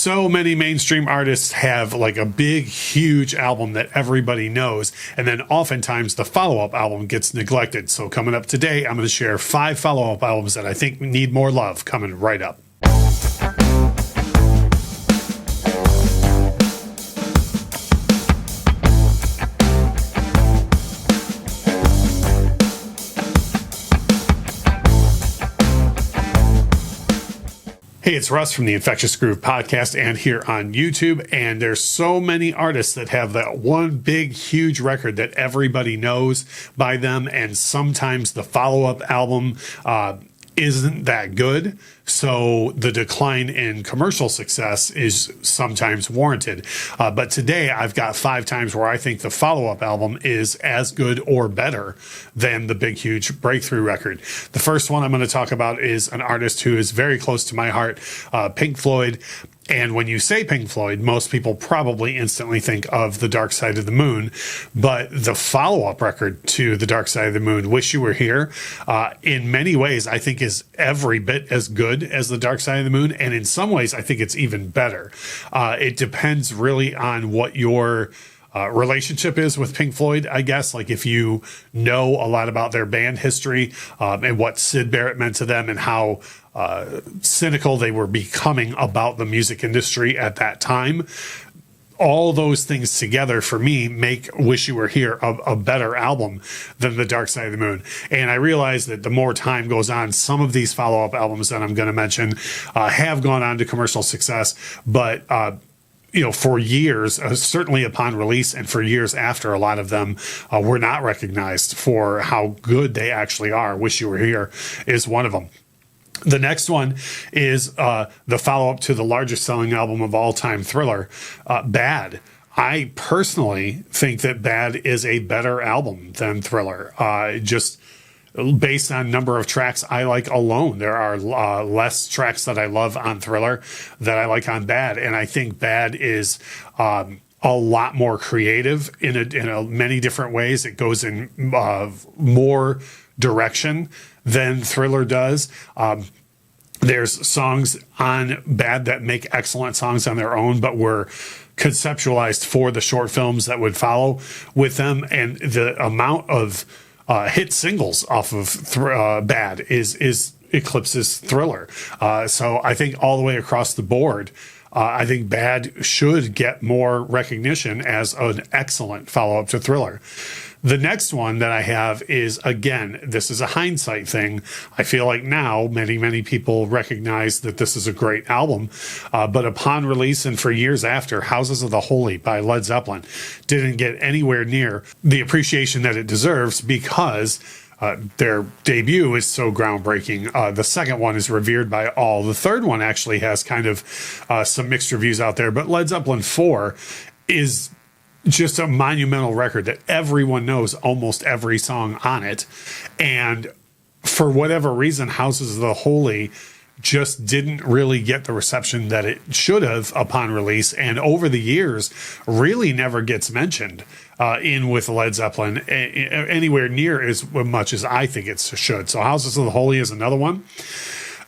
So many mainstream artists have like a big, huge album that everybody knows, and then oftentimes the follow-up album gets neglected. So coming up today, I'm going to share 5 follow-up albums that I think need more love coming right up. Hey, it's Russ from the Infectious Groove podcast and here on YouTube. And there's so many artists that have that one big, huge record that everybody knows by them. And sometimes the follow-up album isn't that good. So the decline in commercial success is sometimes warranted. But today I've got 5 times where I think the follow-up album is as good or better than the big, huge breakthrough record. The first one I'm going to talk about is an artist who is very close to my heart, Pink Floyd. And when you say Pink Floyd, most people probably instantly think of The Dark Side of the Moon. But the follow-up record to The Dark Side of the Moon, Wish You Were Here, in many ways, I think is every bit as good as The Dark Side of the Moon. And in some ways, I think it's even better. It depends really on what your relationship is with Pink Floyd, I guess. Like if you know a lot about their band history and what Syd Barrett meant to them and how cynical they were becoming about the music industry at that time. All those things together for me make Wish You Were Here a better album than The Dark Side of the Moon. And I realize that the more time goes on, some of these follow-up albums that I'm going to mention have gone on to commercial success, but for years, certainly upon release and for years after, a lot of them were not recognized for how good they actually are. Wish You Were Here is one of them. The next one is the follow-up to the largest selling album of all time, Thriller, Bad. I personally think that Bad is a better album than Thriller. Just based on number of tracks I like alone, there are less tracks that I love on Thriller that I like on Bad. And I think Bad is a lot more creative in many different ways. It goes in more direction than Thriller does. There's songs on Bad that make excellent songs on their own, but were conceptualized for the short films that would follow with them. And the amount of hit singles off of Bad is eclipses Thriller. So I think all the way across the board, I think Bad should get more recognition as an excellent follow-up to Thriller. The next one that I have is, again, this is a hindsight thing. I feel like now many, many people recognize that this is a great album. But upon release and for years after, Houses of the Holy by Led Zeppelin didn't get anywhere near the appreciation that it deserves because their debut is so groundbreaking. The second one is revered by all. The third one actually has kind of some mixed reviews out there, but Led Zeppelin 4 is just a monumental record that everyone knows almost every song on it. And for whatever reason, Houses of the Holy just didn't really get the reception that it should have upon release. And over the years, really never gets mentioned in with Led Zeppelin anywhere near as much as I think it should. So Houses of the Holy is another one.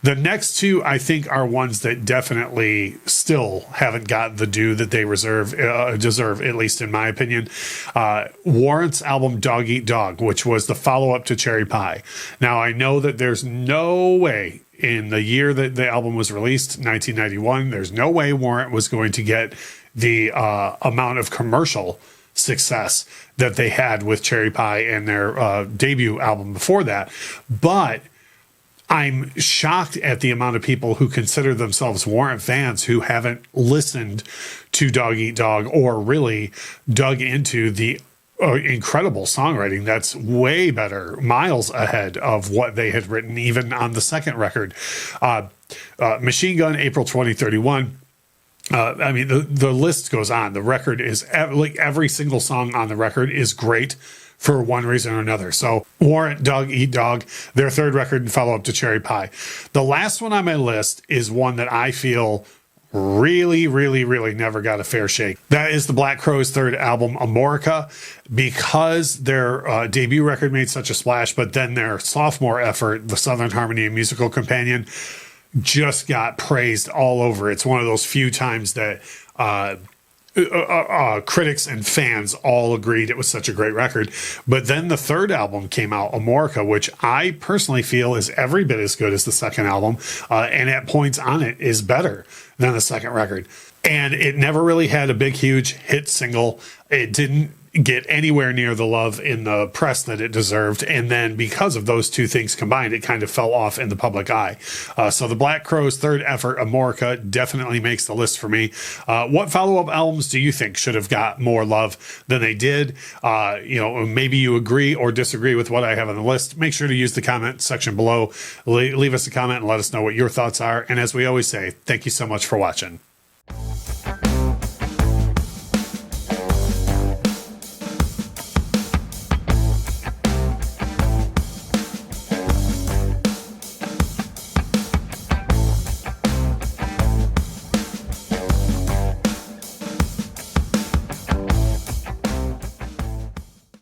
The next 2, I think, are ones that definitely still haven't got the due that they deserve, at least in my opinion. Warrant's album Dog Eat Dog, which was the follow-up to Cherry Pie. Now, I know that there's no way in the year that the album was released, 1991, there's no way Warrant was going to get the amount of commercial success that they had with Cherry Pie and their debut album before that. But I'm shocked at the amount of people who consider themselves Warrant fans who haven't listened to Dog Eat Dog or really dug into the incredible songwriting that's way better, miles ahead of what they had written even on the second record. Machine Gun, April 2031. I mean, the list goes on. The record is like every single song on the record is great for one reason or another. So Warrant, Dog Eat Dog, their third record and follow up to Cherry Pie. The last one on my list is one that I feel really, really, really never got a fair shake. That is the Black Crowes' third album, Amorica, because their debut record made such a splash, but then their sophomore effort, the Southern Harmony and Musical Companion, just got praised all over. It's one of those few times that critics and fans all agreed it was such a great record. But then the third album came out, Amorica, which I personally feel is every bit as good as the second album, and at points on it is better than the second record. And it never really had a big, huge hit single. It didn't get anywhere near the love in the press that it deserved. And then because of those two things combined, it kind of fell off in the public eye. So the Black Crowes' third effort, Amorica, definitely makes the list for me. What follow-up albums do you think should have got more love than they did? Maybe you agree or disagree with what I have on the list. Make sure to use the comment section below. Leave us a comment and let us know what your thoughts are. And as we always say, thank you so much for watching.